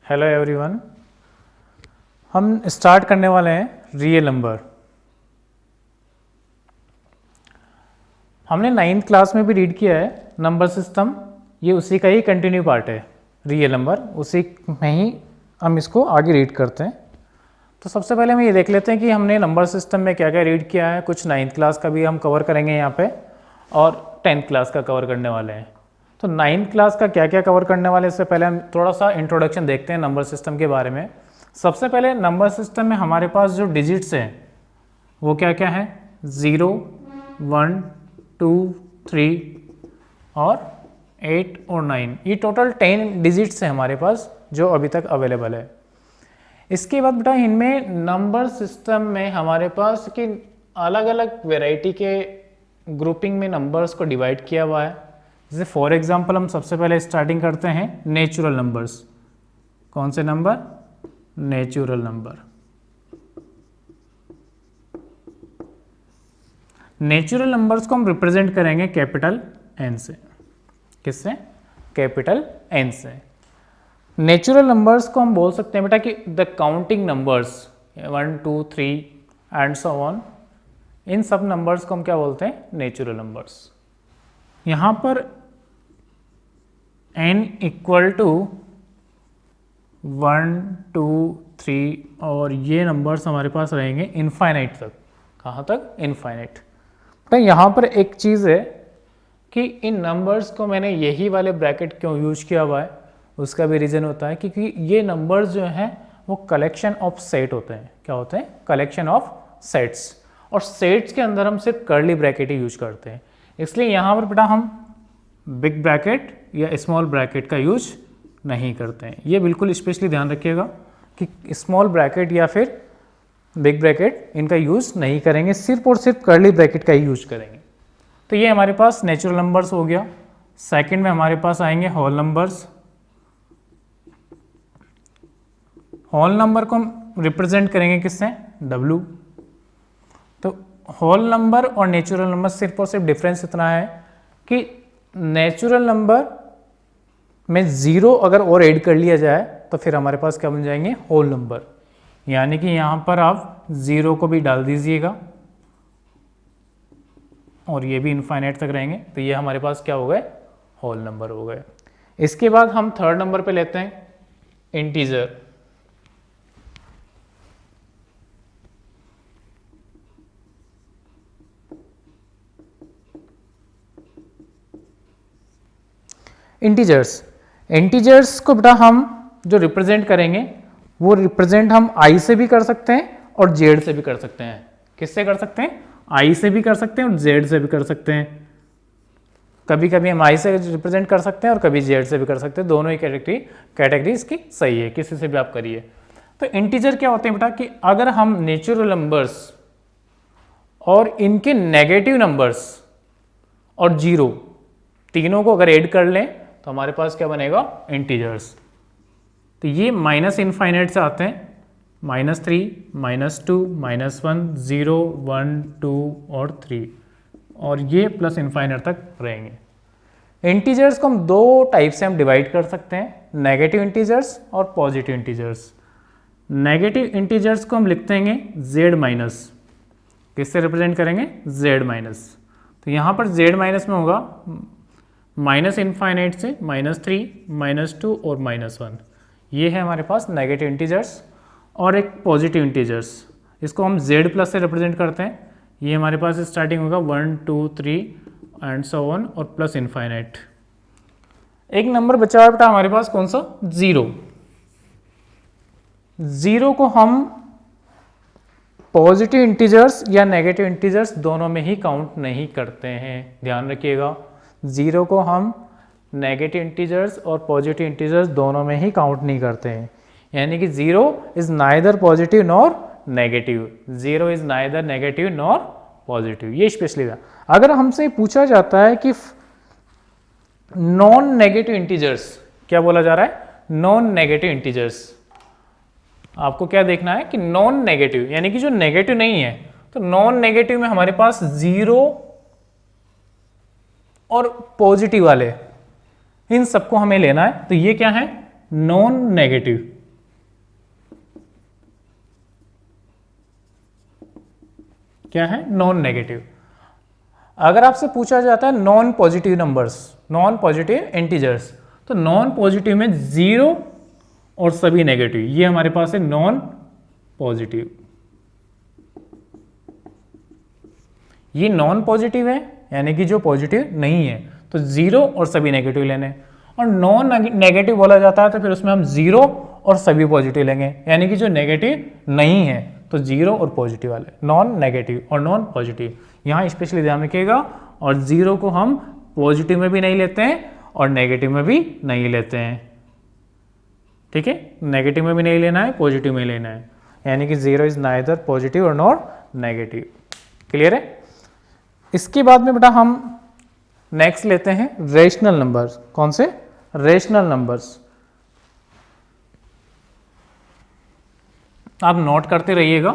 Hello everyone. हम start करने वाले हैं रियल नंबर। हमने 9th क्लास में भी रीड किया है नंबर सिस्टम, ये उसी का ही कंटिन्यू पार्ट है। रियल नंबर उसी में ही हम इसको आगे रीड करते हैं। तो सबसे पहले हम ये देख लेते हैं कि हमने नंबर सिस्टम में क्या क्या रीड किया है। कुछ 9th क्लास का भी हम कवर करेंगे यहाँ पे और 10th क्लास का कवर करने वाले हैं। तो 9th क्लास का क्या क्या कवर करने वाले, इससे पहले हम थोड़ा सा इंट्रोडक्शन देखते हैं नंबर सिस्टम के बारे में। सबसे पहले नंबर सिस्टम में हमारे पास जो डिजिट्स हैं वो क्या क्या है, 0, 1, 2, 3 और 8 और 9। ये टोटल 10 डिजिट्स हैं हमारे पास जो अभी तक अवेलेबल है। इसके बाद बेटा इनमें नंबर सिस्टम में हमारे पास कि अलग अलग वेराइटी के ग्रुपिंग में नंबर्स को डिवाइड किया हुआ है। जैसे फॉर एग्जांपल हम सबसे पहले स्टार्टिंग करते हैं नेचुरल नंबर्स। कौन से नंबर? Natural number. नेचुरल नंबर्स को हम रिप्रेजेंट करेंगे कैपिटल एन से। किससे? कैपिटल एन से। नेचुरल नंबर्स को हम बोल सकते हैं बेटा कि the counting numbers 1, 2, 3 and so on. इन सब नंबर्स को हम क्या बोलते हैं? Natural numbers. यहाँ पर n इक्वल टू 1, 2, 3 और ये नंबर्स हमारे पास रहेंगे इनफाइनाइट तक। कहाँ तक? इनफाइनाइट। तो यहाँ पर एक चीज़ है कि इन नंबर्स को मैंने यही वाले ब्रैकेट क्यों यूज किया हुआ है, उसका भी रीज़न होता है क्योंकि ये नंबर्स जो हैं वो कलेक्शन ऑफ सेट होते हैं। क्या होते हैं? Collection of sets. और सेट्स के अंदर हम सिर्फ कर्ली ब्रैकेट ही यूज करते हैं, इसलिए यहाँ पर बेटा हम बिग ब्रैकेट या स्मॉल ब्रैकेट का यूज नहीं करते हैं। ये बिल्कुल स्पेशली ध्यान रखिएगा कि स्मॉल ब्रैकेट या फिर बिग ब्रैकेट इनका यूज नहीं करेंगे, सिर्फ और सिर्फ कर्ली ब्रैकेट का ही यूज करेंगे। तो ये हमारे पास नेचुरल नंबर्स हो गया। सेकंड में हमारे पास आएंगे होल नंबर्स। होल नंबर को हम रिप्रेजेंट करेंगे किससे? W। तो होल नंबर और नेचुरल नंबर सिर्फ और सिर्फ डिफरेंस इतना है कि नेचुरल नंबर में 0 अगर और ऐड कर लिया जाए तो फिर हमारे पास क्या बन जाएंगे? Whole number. यानी कि यहाँ पर आप 0 को भी डाल दीजिएगा और ये भी इनफाइनाइट तक रहेंगे, तो ये हमारे पास क्या हो गए? होल नंबर हो गए। इसके बाद हम थर्ड नंबर पे लेते हैं इंटीजर। इंटीजर्स को बेटा हम जो रिप्रेजेंट करेंगे वो रिप्रेजेंट हम आई से भी कर सकते हैं और जेड से भी कर सकते हैं। किससे कर सकते हैं? आई से भी कर सकते हैं और जेड से भी कर सकते हैं। कभी कभी हम आई से रिप्रेजेंट कर सकते हैं और कभी जेड से भी कर सकते हैं। दोनों ही कैटेगरी इसकी सही है, किसी से भी आप करिए। तो इंटीजर क्या होते हैं बेटा कि अगर हम नेचुरल नंबर्स और इनके नेगेटिव नंबर्स और 0 तीनों को अगर ऐड कर लें तो हमारे पास क्या बनेगा? इंटीजर्स। तो ये माइनस इनफाइनाइट से आते हैं, -3, -2, -1, 0, 1, 2 और 3, और ये प्लस इनफाइनाइट तक रहेंगे। इंटीजर्स को हम दो टाइप से हम डिवाइड कर सकते हैं, नेगेटिव इंटीजर्स और पॉजिटिव इंटीजर्स। नेगेटिव इंटीजर्स को हम लिखते हैं z-। किससे रिप्रेजेंट करेंगे? z-। तो यहाँ पर z- में होगा माइनस इनफाइनाइट से -3, -2 और -1। ये है हमारे पास नेगेटिव इंटीजर्स। और एक पॉजिटिव इंटीजर्स, इसको हम z+ से रिप्रेजेंट करते हैं। ये हमारे पास स्टार्टिंग होगा 1, 2, 3 एंड सो ऑन और प्लस इनफाइनाइट। एक नंबर बचा है बेटा हमारे पास, कौन सा? 0। 0 को हम पॉजिटिव इंटीजर्स या नेगेटिव इंटीजर्स दोनों में ही काउंट नहीं करते हैं, ध्यान रखिएगा। 0 को हम नेगेटिव इंटीजर्स और पॉजिटिव इंटीजर्स दोनों में ही काउंट नहीं करते हैं। यानी कि 0 is neither positive nor negative. 0 is neither negative nor positive. ये स्पेशली था। अगर हमसे पूछा जाता है कि नॉन नेगेटिव इंटीजर्स, क्या बोला जा रहा है? Non negative integers. आपको क्या देखना है कि नॉन नेगेटिव यानी कि जो नेगेटिव नहीं है। तो नॉन नेगेटिव में हमारे पास 0 और पॉजिटिव वाले, इन सबको हमें लेना है। तो ये क्या है? Non negative. क्या है, नॉन नेगेटिव। अगर आपसे पूछा जाता है non positive numbers, non positive integers, तो नॉन पॉजिटिव में 0 और सभी नेगेटिव, ये हमारे पास है नॉन पॉजिटिव। ये नॉन पॉजिटिव है यानी कि जो पॉजिटिव नहीं है, तो 0 और सभी नेगेटिव लेने। और नॉन नेगेटिव बोला जाता है तो फिर उसमें हम 0 और सभी पॉजिटिव लेंगे, यानी कि जो नेगेटिव नहीं है तो 0 और पॉजिटिव वाले, नॉन नेगेटिव और नॉन पॉजिटिव, यहाँ स्पेशली ध्यान रखिएगा। और 0 को हम पॉजिटिव में भी नहीं लेते हैं और नेगेटिव में भी नहीं लेते हैं, ठीक है, नेगेटिव में भी नहीं लेना है, पॉजिटिव में लेना है, यानी कि 0 इज नाइदर पॉजिटिव और नॉट नेगेटिव। क्लियर है। इसके बाद में बेटा हम नेक्स्ट लेते हैं रेशनल नंबर्स। कौन से, रेशनल नंबर्स। आप नोट करते रहिएगा।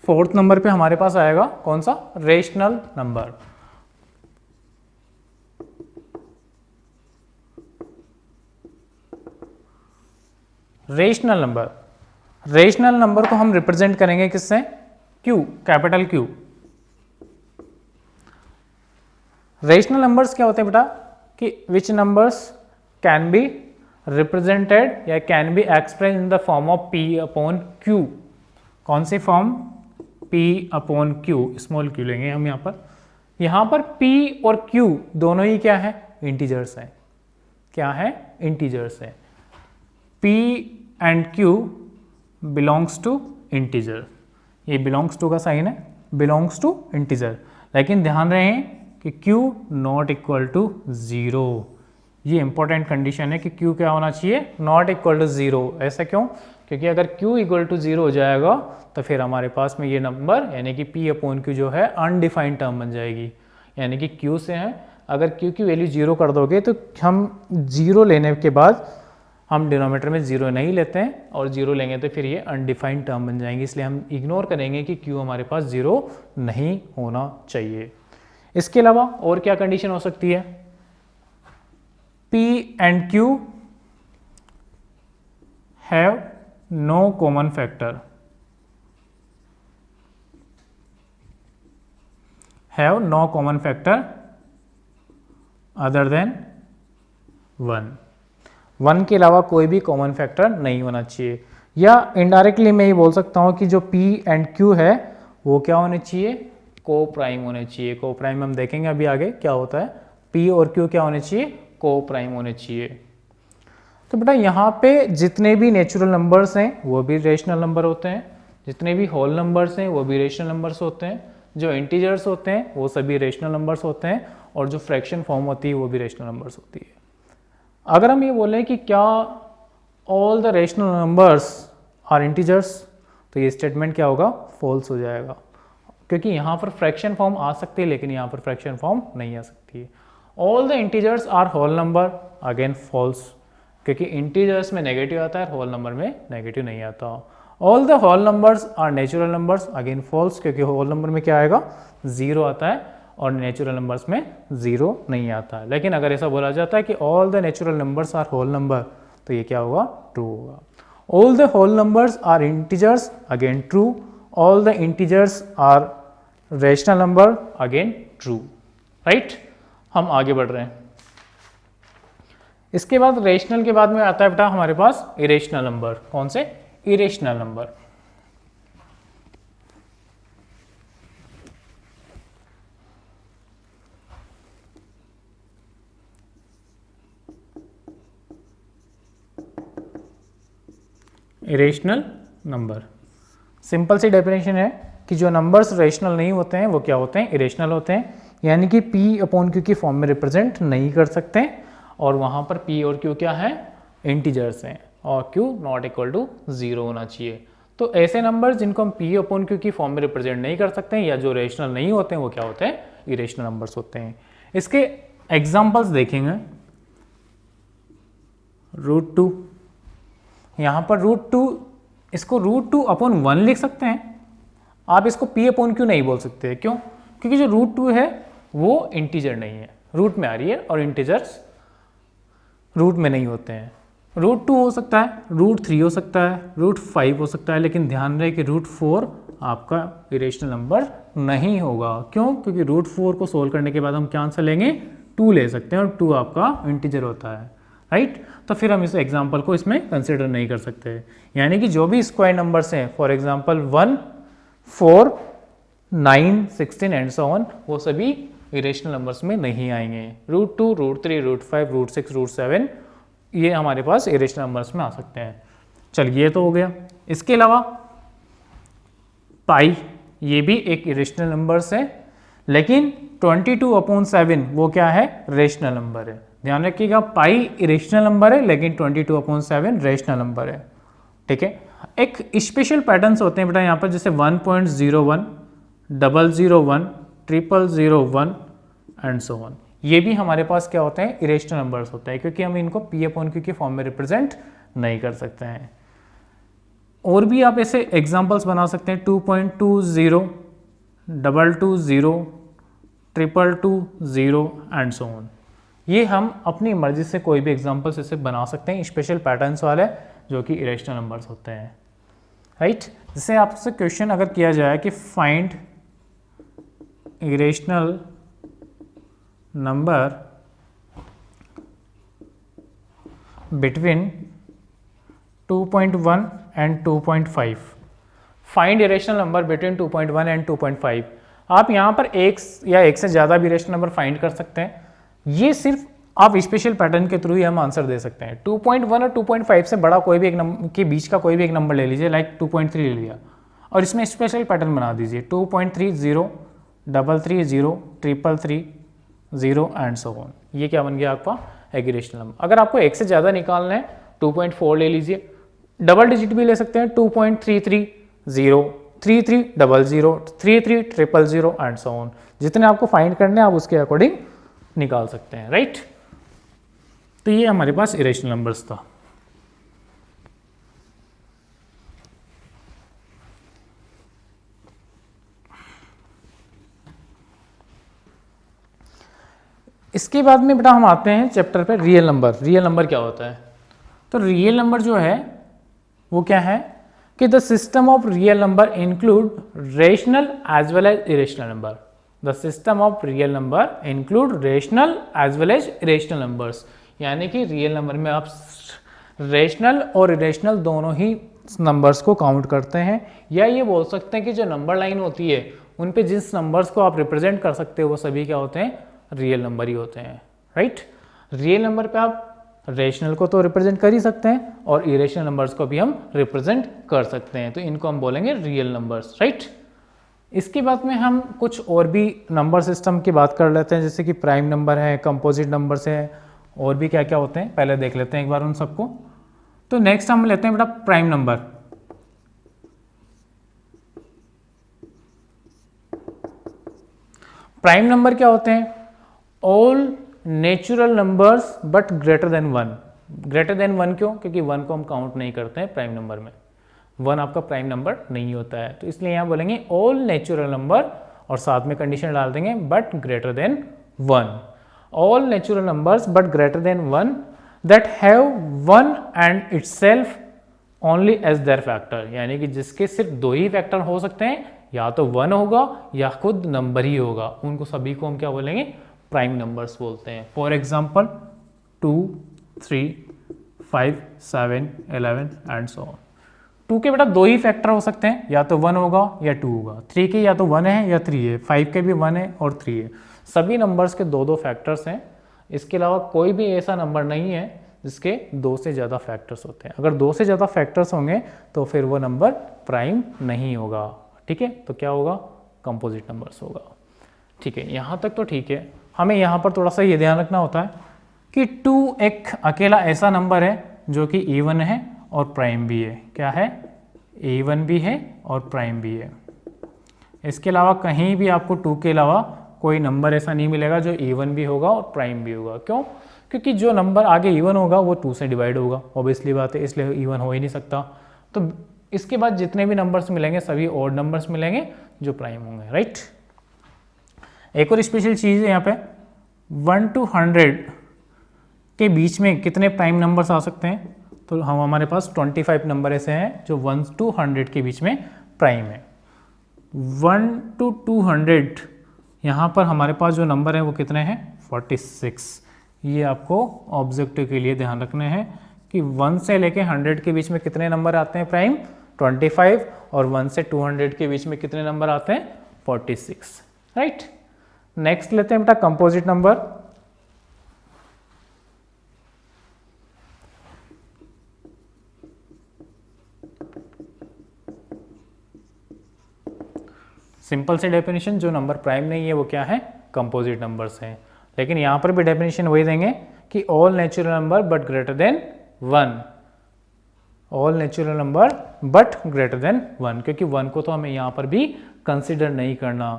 फोर्थ नंबर पे हमारे पास आएगा कौन सा, rational number. Rational number, rational number को हम रिप्रेजेंट करेंगे किससे, Q, capital Q। Rational numbers क्या होते हैं बेटा, कि which numbers can be represented या can be express in the form of P upon Q। कौन सी form, P upon Q, small q लेंगे हम यहाँ पर P और Q दोनों ही क्या है, इंटीजर्स हैं। क्या है, इंटीजर्स है। P and Q belongs to integer, ये बिलोंग्स टू का साइन है, बिलोंग्स टू इंटीजर। लेकिन ध्यान रहे कि Q नॉट इक्वल टू 0, ये इंपॉर्टेंट कंडीशन है कि Q क्या होना चाहिए, नॉट इक्वल टू 0। ऐसा क्यों, क्योंकि अगर Q इक्वल टू 0 हो जाएगा तो फिर हमारे पास में ये नंबर यानी कि P अपॉन Q जो है अनडिफाइंड टर्म बन जाएगी, यानी कि Q से है, अगर Q की वैल्यू 0 कर दोगे तो हम 0 लेने के बाद हम डिनोमीटर में 0 नहीं लेते हैं, और 0 लेंगे तो फिर ये अनडिफाइंड टर्म बन जाएंगे, इसलिए हम इग्नोर करेंगे कि Q हमारे पास 0 नहीं होना चाहिए। इसके अलावा और क्या कंडीशन हो सकती है, P and Q have no common factor, have no common factor other than 1 के अलावा कोई भी कॉमन फैक्टर नहीं होना चाहिए। या इनडायरेक्टली मैं ये बोल सकता हूँ कि जो P एंड Q है वो क्या होने चाहिए, को प्राइम होने चाहिए। को प्राइम हम देखेंगे अभी आगे क्या होता है, P और Q क्या होने चाहिए, को प्राइम होने चाहिए। तो बेटा यहाँ पे जितने भी नेचुरल नंबर्स हैं वो भी रेशनल नंबर होते हैं, जितने भी होल नंबर्स हैं वो भी रेशनल नंबर्स होते हैं, जो इंटीजर्स होते हैं वो सभी रेशनल नंबर्स होते हैं, और जो फ्रैक्शन फॉर्म होती है वो भी रेशनल नंबर्स होती है। अगर हम ये बोलें कि क्या all the rational numbers are integers, तो ये स्टेटमेंट क्या होगा, फॉल्स हो जाएगा, क्योंकि यहाँ पर फ्रैक्शन फॉर्म आ सकती है लेकिन यहाँ पर फ्रैक्शन फॉर्म नहीं आ सकती है। All the integers are whole number, again false, क्योंकि इंटीजर्स में नेगेटिव आता है, होल नंबर में नेगेटिव नहीं आता। All the whole numbers are natural numbers, again false, क्योंकि होल नंबर में क्या आएगा, 0 आता है और नेचुरल नंबर्स में 0 नहीं आता है। लेकिन अगर ऐसा बोला जाता है कि all the natural numbers are whole number, तो ये क्या होगा, ट्रू होगा। All the whole numbers are integers, again true. All the integers are rational number, again true. Right, हम आगे बढ़ रहे हैं। इसके बाद रेशनल के बाद में आता है बेटा हमारे पास इरेशनल नंबर। कौन से, irrational number. Irrational number, simple सी डेफिनेशन है कि जो नंबर्स रेशनल नहीं होते हैं वो क्या होते हैं, इरेशनल होते हैं, यानी कि P अपॉन Q की फॉर्म में रिप्रेजेंट नहीं कर सकते, और वहाँ पर P और Q क्या है, इंटीजर्स हैं, और Q नॉट इक्वल टू 0 होना चाहिए। तो ऐसे नंबर्स जिनको हम P अपॉन Q की फॉर्म में रिप्रेजेंट नहीं कर सकते हैं या जो रेशनल नहीं होते हैं वो क्या होते हैं, इरेशनल नंबर्स होते हैं। इसके एग्जाम्पल्स देखेंगे, √2, यहाँ पर √2, इसको √2 अपॉन 1 लिख सकते हैं, आप इसको P अपॉन Q नहीं बोल सकते। क्यों, क्योंकि जो √2 है वो इंटीजर नहीं है, रूट में आ रही है और इंटीजर्स रूट में नहीं होते हैं। √2 हो सकता है, √3 हो सकता है, √5 हो सकता है, लेकिन ध्यान रहे कि √4 आपका इरेशनल नंबर नहीं होगा। क्यों? क्योंकि √4 को सोल्व करने के बाद हम क्या आंसर लेंगे? 2 ले सकते हैं और 2 आपका इंटीजर होता है, राइट। तो फिर हम इस एग्जाम्पल को इसमें कंसिडर नहीं कर सकते। यानी कि जो भी स्क्वायर नंबर्स हैं, for example 1, 4, 9, 16 and so on, वो सभी इरेशनल नंबर्स में नहीं आएंगे। √2, √3, √5, √6, √7 ये हमारे पास इरेशनल नंबर्स में आ सकते हैं। चलिए ये तो हो गया। इसके अलावा पाई, ये भी एक इरेशनल नंबर्स है, लेकिन 22/7 वो क्या है? रेशनल नंबर है। ध्यान रखिएगा, पाई इरेशनल नंबर है लेकिन 22/7 रेशनल नंबर है, ठीक है। एक स्पेशल पैटर्न्स होते हैं बेटा यहाँ पर, जैसे 1.01, 001, 0001 एंड सो ऑन। ये भी हमारे पास क्या होते हैं? इरेशनल नंबर्स होते हैं, क्योंकि हम इनको P/Q के फॉर्म में रिप्रेजेंट नहीं कर सकते हैं। और भी आप ऐसे एग्जांपल्स बना सकते हैं, 2.20, 220, 222, एंड सो ऑन। ये हम अपनी मर्जी से कोई भी एग्जांपल्स ऐसे बना सकते हैं, स्पेशल पैटर्न्स वाले, जो कि इरेशनल नंबर्स होते हैं, राइट। जैसे आपसे क्वेश्चन अगर किया जाए कि find irrational number between 2.1 and 2.5, find irrational number between 2.1 and 2.5। आप यहाँ पर एक या एक से ज़्यादा भी इरेशनल नंबर फाइंड कर सकते हैं। ये सिर्फ आप स्पेशल पैटर्न के थ्रू ही हम आंसर दे सकते हैं। 2.1 और 2.5 से बड़ा कोई भी एक नंबर के बीच का कोई भी एक नंबर ले लीजिए, लाइक 2.3 ले लिया, और इसमें स्पेशल पैटर्न बना दीजिए, 2.30, 330, 333, एंड सो ऑन। ये क्या बन गया आपका? एक इरेशनल नंबर। अगर आपको एक से ज़्यादा निकालना है, 2.4 ले लीजिए, डबल डिजिट भी ले सकते हैं, 2.33, 3300, 3300, एंड सो ऑन। जितने आपको फाइंड करने हैं आप उसके अकॉर्डिंग निकाल सकते हैं, राइट। तो ये हमारे पास इरेशनल नंबर्स था। इसके बाद में बेटा हम आते हैं चैप्टर पे रियल नंबर। रियल नंबर क्या होता है? तो रियल नंबर जो है वो क्या है कि the system of real number include rational as well as irrational number. The system of real number include rational as well as irrational numbers. यानी कि रियल नंबर में आप रेशनल और इरेशनल दोनों ही नंबर्स को काउंट करते हैं, या ये बोल सकते हैं कि जो नंबर लाइन होती है उन पे जिस नंबर्स को आप रिप्रेजेंट कर सकते हो वो सभी क्या होते हैं? रियल नंबर ही होते हैं, राइट। रियल नंबर पे आप रेशनल को तो रिप्रेजेंट कर ही सकते हैं और इरेशनल नंबर्स को भी हम रिप्रेजेंट कर सकते हैं, तो इनको हम बोलेंगे रियल नंबर्स, राइट। इसके बाद में हम कुछ और भी नंबर सिस्टम की बात कर लेते हैं, जैसे कि प्राइम नंबर है, कंपोजिट नंबर्स है, और भी क्या क्या होते हैं, पहले देख लेते हैं एक बार उन सबको। तो नेक्स्ट हम लेते हैं बेटा प्राइम नंबर। प्राइम नंबर क्या होते हैं? All natural numbers but greater than 1। Greater than 1 क्यों? क्योंकि 1 को हम काउंट नहीं करते हैं प्राइम नंबर में, 1 आपका प्राइम नंबर नहीं होता है, तो इसलिए यहाँ बोलेंगे ऑल नेचुरल नंबर और साथ में कंडीशन डाल देंगे but greater than 1। All natural numbers but greater than 1 that have 1 and itself only as their factor. यानी कि जिसके सिर्फ 2 ही फैक्टर हो सकते हैं, या तो 1 होगा या खुद नंबर ही होगा, उनको सभी को हम क्या बोलेंगे? प्राइम नंबर्स बोलते हैं। For example 2, 3, 5, 7, 11 and so on. 2 के बेटा 2 ही फैक्टर हो सकते हैं, या तो 1 होगा या 2 होगा। 3 के या तो 1 है या 3 है। 5 के भी 1 है और 3 है। सभी नंबर्स के 2-2 फैक्टर्स हैं। इसके अलावा कोई भी ऐसा नंबर नहीं है जिसके 2 से ज़्यादा फैक्टर्स होते हैं। अगर 2 से ज़्यादा फैक्टर्स होंगे तो फिर वो नंबर प्राइम नहीं होगा, ठीक है। तो क्या होगा? कंपोजिट नंबर्स होगा, ठीक है। यहाँ तक तो ठीक है। हमें यहाँ पर थोड़ा सा ये ध्यान रखना होता है कि 2 एक अकेला ऐसा नंबर है जो कि इवन है और प्राइम भी है। क्या है? इवन भी है और प्राइम भी है। इसके अलावा कहीं भी आपको 2 के अलावा कोई नंबर ऐसा नहीं मिलेगा जो इवन भी होगा और प्राइम भी होगा। क्यों? क्योंकि जो नंबर आगे इवन होगा वो 2 से डिवाइड होगा, ऑब्वियसली बात है, इसलिए इवन हो ही नहीं सकता। तो इसके बाद जितने भी नंबर्स मिलेंगे सभी ऑड नंबर्स मिलेंगे जो प्राइम होंगे, राइट। एक और स्पेशल चीज़ है यहाँ पे, 1 to 100 के बीच में कितने प्राइम नंबर्स आ सकते हैं? तो हम हमारे पास 25 नंबर ऐसे हैं जो 1 to 100 के बीच में प्राइम है। 1 to 200 यहाँ पर हमारे पास जो नंबर है वो कितने हैं 46। ये आपको ऑब्जेक्टिव के लिए ध्यान रखने हैं कि 1 से लेके 100 के बीच में कितने नंबर आते हैं प्राइम 25 और 1 से 200 के बीच में कितने नंबर आते हैं 46, राइट। नेक्स्ट लेते हैं बेटा कंपोजिट नंबर। सिंपल से डेफिनेशन, जो नंबर प्राइम नहीं है वो क्या है कंपोजिट नंबर्स हैं। लेकिन यहाँ पर भी डेफिनेशन वही देंगे कि all natural number but greater than 1, all natural number but greater than 1, क्योंकि 1 को तो हमें यहाँ पर भी कंसिडर नहीं करना।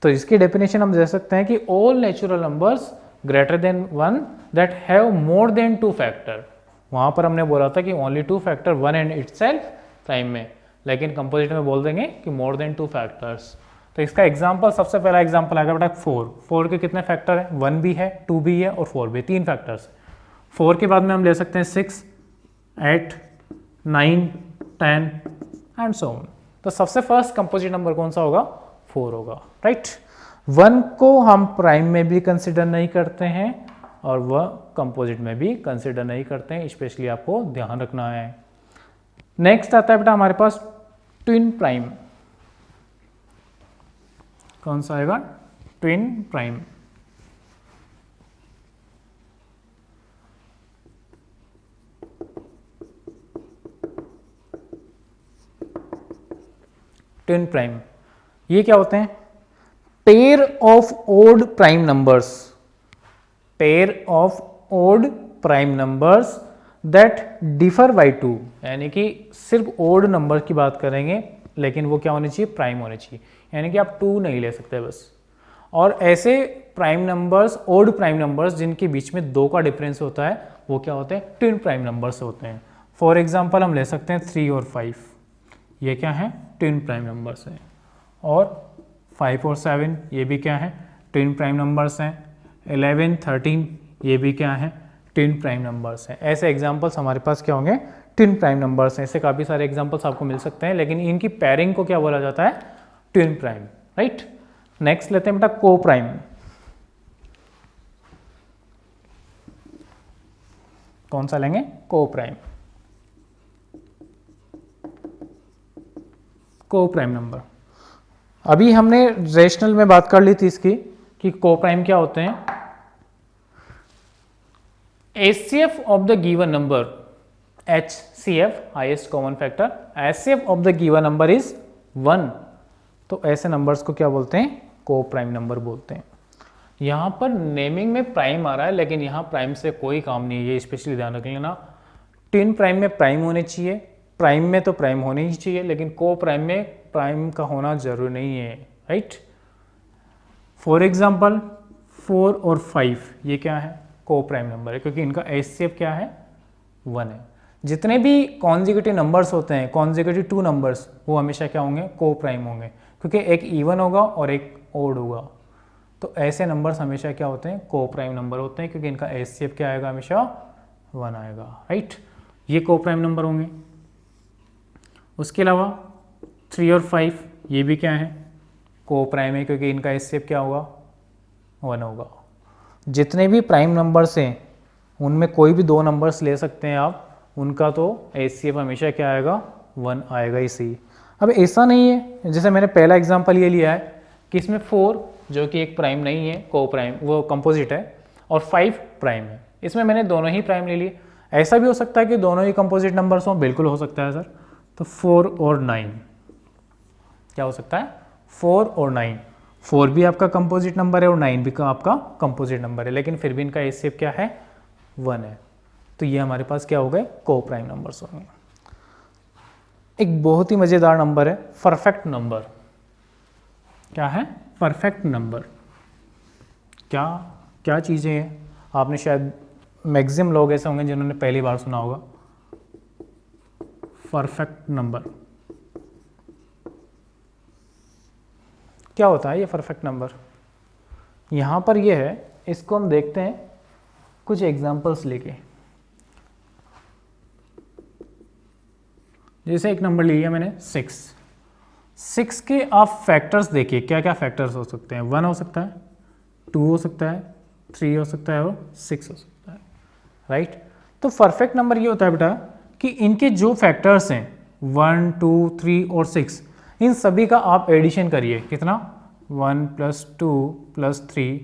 तो इसकी डेफिनेशन हम दे सकते हैं कि all natural numbers greater than 1 that have more than 2 factor. वहाँ पर हमने बोला था कि only 2 factor 1 and itself prime में, लेकिन कंपोजिट में बोल देंगे कि मोर देन 2 फैक्टर्स। तो इसका एग्जांपल, सबसे पहला एग्जांपल आएगा बेटा 4 के कितने फैक्टर है 1 भी है 2 भी है और 4 भी, 3 फैक्टर्स। 4 के बाद में हम ले सकते हैं 6, 8, 9, 10 एंड सो ऑन। तो सबसे फर्स्ट कंपोजिट नंबर कौन सा होगा 4 होगा, राइट। 1 को हम प्राइम में भी कंसिडर नहीं करते हैं और वह कंपोजिट में भी कंसिडर नहीं करते हैं, स्पेशली आपको ध्यान रखना है। नेक्स्ट आता है बेटा हमारे पास ट्विन प्राइम। कौन सा आएगा ट्विन प्राइम। ट्विन प्राइम ये क्या होते हैं pair of odd prime numbers, pair of odd prime numbers that differ by 2, यानी कि सिर्फ ओड नंबर की बात करेंगे लेकिन वो क्या होनी चाहिए प्राइम होनी चाहिए, यानी कि आप 2 नहीं ले सकते बस। और ऐसे prime numbers, odd prime numbers जिनके बीच में 2 का डिफरेंस होता है वो क्या होते हैं ट्विन प्राइम नंबर्स होते हैं। फॉर एग्जांपल हम ले सकते हैं 3 और 5, ये क्या है ट्विन प्राइम नंबर्स हैं। और 5 और 7 ये भी क्या है ट्विन प्राइम नंबर्स हैं। 11, 13 ये भी क्या है ट्विन प्राइम नंबर्स हैं। ऐसे एग्जांपल्स हमारे पास क्या होंगे ट्विन प्राइम नंबर्स हैं। ऐसे काफ़ी सारे एग्जांपल्स आपको मिल सकते हैं, लेकिन इनकी पेयरिंग को क्या बोला जाता है ट्विन प्राइम, राइट। नेक्स्ट लेते हैं बेटा को प्राइम। कौन सा लेंगे को प्राइम। को प्राइम नंबर अभी हमने रेशनल में बात कर ली थी इसकी कि को प्राइम क्या होते हैं। HCF of the given number, HCF highest common factor, HCF of the given number is 1, तो ऐसे नंबर्स को क्या बोलते हैं को प्राइम नंबर बोलते हैं। यहाँ पर नेमिंग में प्राइम आ रहा है लेकिन यहाँ प्राइम से कोई काम नहीं है, ये स्पेशली ध्यान रख लेना। ट्विन प्राइम में प्राइम होने चाहिए, प्राइम में तो प्राइम होने ही चाहिए, लेकिन को प्राइम में प्राइम का होना जरूरी नहीं है, राइट। फॉर एग्जाम्पल 4 और 5 ये क्या है को प्राइम नंबर है, क्योंकि इनका HCF क्या है 1 है। जितने भी कॉन्जिक्यूटिव नंबर्स होते हैं, कॉन्जिक्यूटिव 2 नंबर्स, वो हमेशा क्या होंगे को प्राइम होंगे, क्योंकि एक इवन होगा और एक ओड होगा। तो ऐसे नंबर्स हमेशा क्या होते हैं को प्राइम नंबर होते हैं, क्योंकि इनका HCF क्या आएगा हमेशा 1 आएगा, राइट। ये को प्राइम नंबर होंगे। उसके अलावा 3 और 5 ये भी क्या है को प्राइम है, क्योंकि इनका HCF क्या होगा 1 होगा। जितने भी प्राइम नंबर्स हैं उनमें कोई भी 2 नंबर्स ले सकते हैं आप, उनका तो HCF हमेशा क्या आएगा 1 आएगा ही सही। अब ऐसा नहीं है, जैसे मैंने पहला एग्जांपल ये लिया है कि इसमें 4 जो कि एक प्राइम नहीं है को प्राइम, वो कंपोजिट है, और 5 प्राइम है, इसमें मैंने दोनों ही प्राइम ले लिए। ऐसा भी हो सकता है कि दोनों ही कंपोजिट नंबर्स हों, बिल्कुल हो सकता है सर। तो 4 और 9 क्या हो सकता है 4 और 9, 4 भी आपका कंपोजिट नंबर है और 9 भी आपका कंपोजिट नंबर है, लेकिन फिर भी इनका HCF क्या है 1 है। तो ये हमारे पास क्या हो गए को प्राइम नंबर्स होंगे। एक बहुत ही मज़ेदार नंबर है परफेक्ट नंबर। क्या है परफेक्ट नंबर, क्या क्या चीज़ें हैं, आपने शायद मैक्सिमम लोग ऐसे होंगे जिन्होंने पहली बार सुना होगा परफेक्ट नंबर। क्या होता है ये परफेक्ट नंबर। यहाँ पर ये है, इसको हम देखते हैं कुछ एग्जांपल्स लेके। जैसे एक नंबर लिया मैंने 6 के आप फैक्टर्स देखिए, क्या क्या फैक्टर्स हो सकते हैं। 1 हो सकता है, 2 हो सकता है, 3 हो सकता है और 6 हो सकता है, राइट। तो परफेक्ट नंबर ये होता है बेटा कि इनके जो फैक्टर्स हैं 1, 2, 3 और 6, इन सभी का आप एडिशन करिए। कितना? 1 + 2 + 3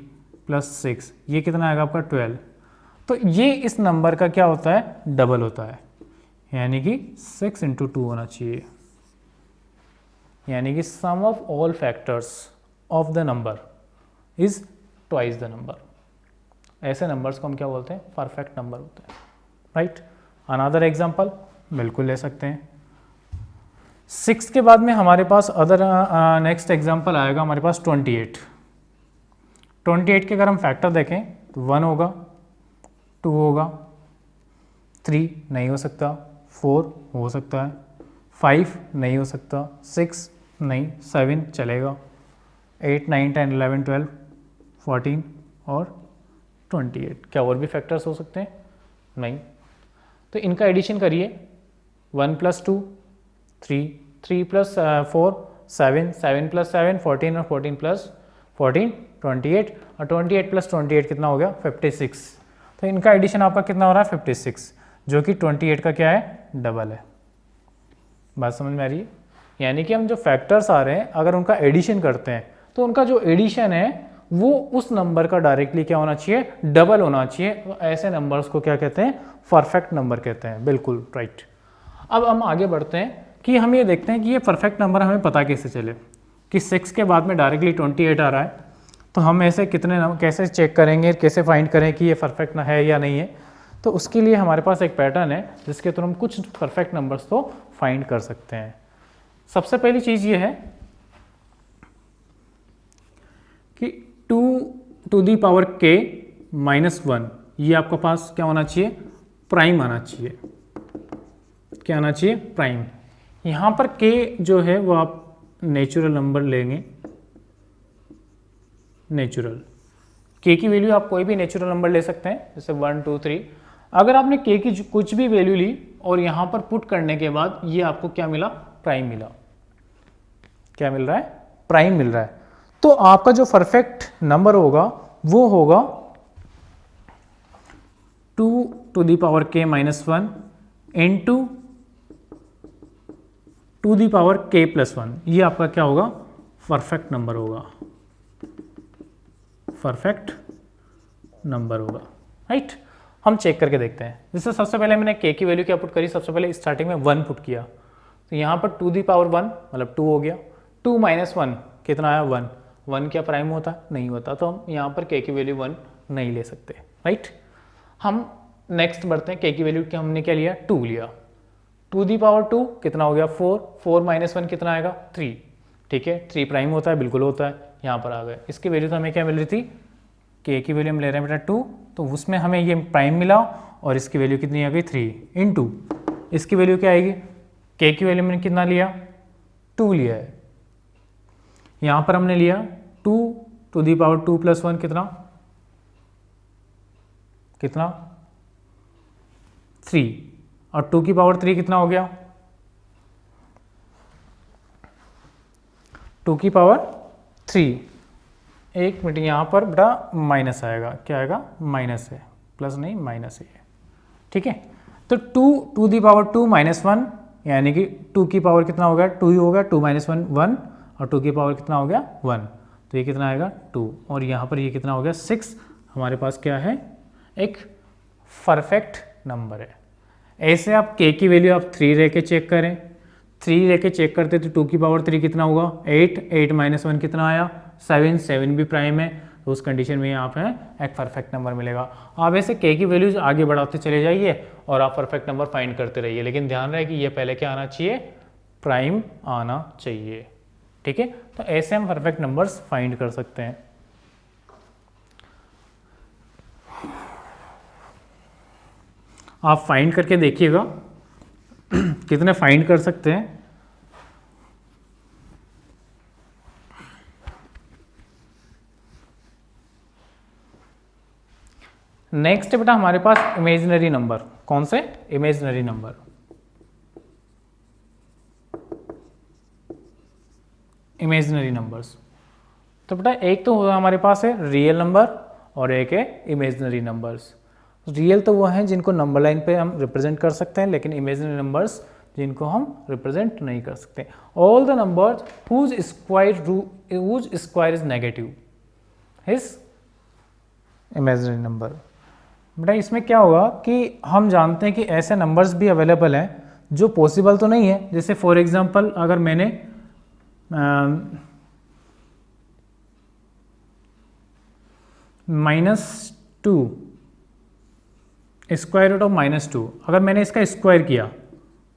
+ 6, ये कितना आएगा आपका 12। तो ये इस नंबर का क्या होता है? डबल होता है, यानी कि 6 × 2 होना चाहिए, यानी कि sum of all factors of the number is twice the number. ऐसे नंबर्स को हम क्या बोलते हैं? परफेक्ट नंबर होते हैं, राइट। अनदर एग्जांपल बिल्कुल ले सकते हैं। 6 के बाद में हमारे पास अदर नेक्स्ट एग्जांपल आएगा हमारे पास 28। 28 के अगर हम फैक्टर देखें तो 1 होगा, 2 होगा, 3 नहीं हो सकता, 4 हो सकता है, 5 नहीं हो सकता, 6 नहीं, 7 चलेगा, 8, 9, 10, 11, 12, 14 और 28। क्या और भी फैक्टर्स हो सकते हैं? नहीं। तो इनका एडिशन करिए। 1 + 2 3, 3 + 4 7, 7 + 7 14 और 14 + 14 28 और 28 + 28 कितना हो गया? 56। तो इनका एडिशन आपका कितना हो रहा है? 56, जो कि 28 का क्या है? डबल है। बात समझ में आ रही है? यानी कि हम जो फैक्टर्स आ रहे हैं अगर उनका एडिशन करते हैं तो उनका जो एडिशन है वो उस नंबर का डायरेक्टली क्या होना चाहिए? डबल होना चाहिए। तो ऐसे नंबर्स को क्या कहते हैं? परफेक्ट नंबर कहते हैं। बिल्कुल राइट। अब हम आगे बढ़ते हैं कि हम ये देखते हैं कि ये परफेक्ट नंबर हमें पता कैसे चले कि 6 के बाद में डायरेक्टली 28 आ रहा है। तो हम ऐसे कितने कैसे चेक करेंगे, कैसे फाइंड करें कि ये परफेक्ट है या नहीं है? तो उसके लिए हमारे पास एक पैटर्न है जिसके थ्रू हम कुछ परफेक्ट नंबर्स को फाइंड कर सकते हैं। सबसे पहली चीज़ ये है कि 2k - 1 ये आपके पास क्या होना चाहिए? प्राइम आना चाहिए। क्या आना चाहिए? प्राइम। यहाँ पर k जो है वो आप नेचुरल नंबर लेंगे। नेचुरल k की वैल्यू आप कोई भी नेचुरल नंबर ले सकते हैं, जैसे 1, 2, 3। अगर आपने k की कुछ भी वैल्यू ली और यहाँ पर पुट करने के बाद ये आपको क्या मिला? प्राइम मिला। क्या मिल रहा है? प्राइम मिल रहा है। तो आपका जो परफेक्ट नंबर होगा वो होगा 2k - 1 इंटू 2k + 1। ये आपका क्या होगा? परफेक्ट नंबर होगा। परफेक्ट नंबर होगा, राइट। हम चेक करके देखते हैं। जैसे सबसे पहले मैंने k की वैल्यू क्या पुट करी? सबसे पहले स्टार्टिंग में 1 पुट किया, तो यहाँ पर 2 मतलब 2 हो गया। 2 - 1 कितना आया? 1। 1 क्या प्राइम होता? नहीं होता। तो हम यहाँ पर k की वैल्यू 1 नहीं ले सकते, राइट। हम नेक्स्ट बढ़ते हैं। k की वैल्यू क्या हमने क्या लिया? 2 लिया। 2 कितना हो गया? 4। 4 - 1 कितना आएगा? 3। ठीक है, 3 प्राइम होता है? बिल्कुल होता है। यहाँ पर आ गए। इसकी वैल्यू तो हमें क्या मिल रही थी? k की वैल्यू हम ले रहे हैं बेटा 2, तो उसमें हमें ये प्राइम मिला और इसकी वैल्यू कितनी आ गई? 3 इंटू इसकी वैल्यू क्या आएगी? k की वैल्यू मैंने कितना लिया? 2 लिया है। यहाँ पर हमने लिया 2 + 1 कितना? 3। और 2 की पावर 3 कितना हो गया? 2 की पावर 3। एक मिनट, यहाँ पर बेटा माइनस आएगा। क्या आएगा? माइनस है, प्लस नहीं, माइनस है। ठीक है, तो 2 - 1 यानी कि 2 की पावर कितना हो गया? 2 ही होगा। 2 - 1 1 और 2 की पावर कितना हो गया? 1। तो ये कितना आएगा? 2। और यहाँ पर ये कितना हो गया? 6। हमारे पास क्या है? एक परफेक्ट नंबर है। ऐसे आप k की वैल्यू आप 3 लेके चेक करें। 3 लेके चेक करते तो 2 की पावर 3 कितना होगा? 8। 8 - 1 कितना आया? 7। 7 भी प्राइम है, तो उस कंडीशन में आप हैं एक परफेक्ट नंबर मिलेगा। आप ऐसे k की वैल्यूज आगे बढ़ाते चले जाइए और आप परफेक्ट नंबर फाइंड करते रहिए, लेकिन ध्यान रहे कि ये पहले क्या आना चाहिए? प्राइम आना चाहिए। ठीक है, तो ऐसे हम परफेक्ट नंबर्स फाइंड कर सकते हैं। आप फाइंड करके देखिएगा कितने फाइंड कर सकते हैं। नेक्स्ट बेटा हमारे पास इमेजिनरी नंबर। कौन से? Imaginary number. Imaginary numbers. तो बेटा एक तो हमारे पास है रियल नंबर और एक है इमेजिनरी नंबर्स। रियल तो वो हैं जिनको नंबर लाइन पे हम रिप्रेजेंट कर सकते हैं, लेकिन इमेजिनरी नंबर्स जिनको हम रिप्रेजेंट नहीं कर सकते। All the numbers whose square is negative is imaginary number. बेटा इसमें क्या होगा कि हम जानते हैं कि ऐसे नंबर्स भी अवेलेबल हैं जो पॉसिबल तो नहीं है। जैसे फॉर एग्जांपल अगर मैंने -2 स्क्वायर रूट ऑफ -2 अगर मैंने इसका स्क्वायर किया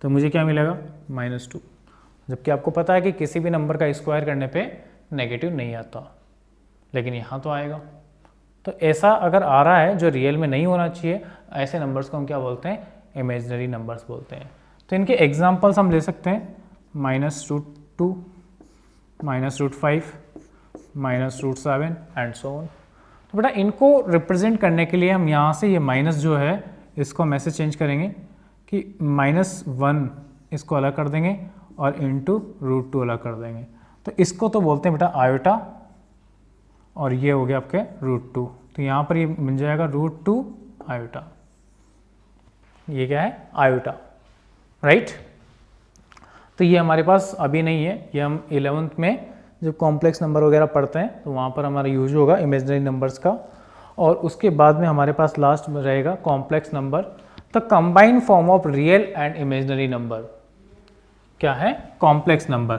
तो मुझे क्या मिलेगा -2, जबकि आपको पता है कि किसी भी नंबर का स्क्वायर करने पे नेगेटिव नहीं आता, लेकिन यहाँ तो आएगा। तो ऐसा अगर आ रहा है जो रियल में नहीं होना चाहिए, ऐसे नंबर्स को हम क्या बोलते हैं, इमेजिनरी नंबर्स बोलते हैं। तो इनके एग्जांपल्स हम ले सकते हैं -√2, -√5, -√7 एंड सो ऑन। तो बेटा इनको रिप्रेजेंट करने के लिए हम यहाँ से ये माइनस जो है इसको हम ऐसे चेंज करेंगे कि -1 इसको अलग कर देंगे और √2 अलग कर देंगे। तो इसको तो बोलते हैं बेटा आयोटा, और ये हो गया आपके √2। तो यहाँ पर ये मिल जाएगा √2 आयोटा। ये क्या है, आयोटा, राइट। तो ये हमारे पास अभी नहीं है, ये हम 11th में जब कॉम्प्लेक्स नंबर वगैरह पढ़ते हैं तो वहाँ पर हमारा यूज होगा इमेजिनरी नंबर्स का। और उसके बाद में हमारे पास लास्ट में रहेगा complex number. The combined form of real and imaginary number क्या है, कॉम्प्लेक्स नंबर।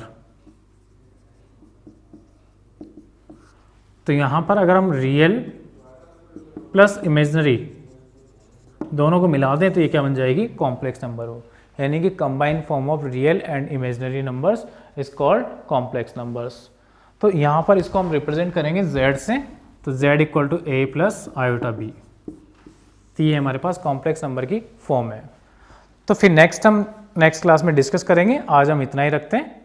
तो यहाँ पर अगर हम रियल प्लस इमेजिनरी दोनों को मिला दें तो ये क्या बन जाएगी, कॉम्प्लेक्स नंबर हो। यानी कि combined form of real and imaginary numbers is called complex numbers. तो यहाँ पर इसको हम रिप्रेजेंट करेंगे z से, तो z equal to a plus iota b। तो ये हमारे पास कॉम्प्लेक्स नंबर की फॉर्म है। तो फिर नेक्स्ट क्लास में डिस्कस करेंगे। आज हम इतना ही रखते हैं।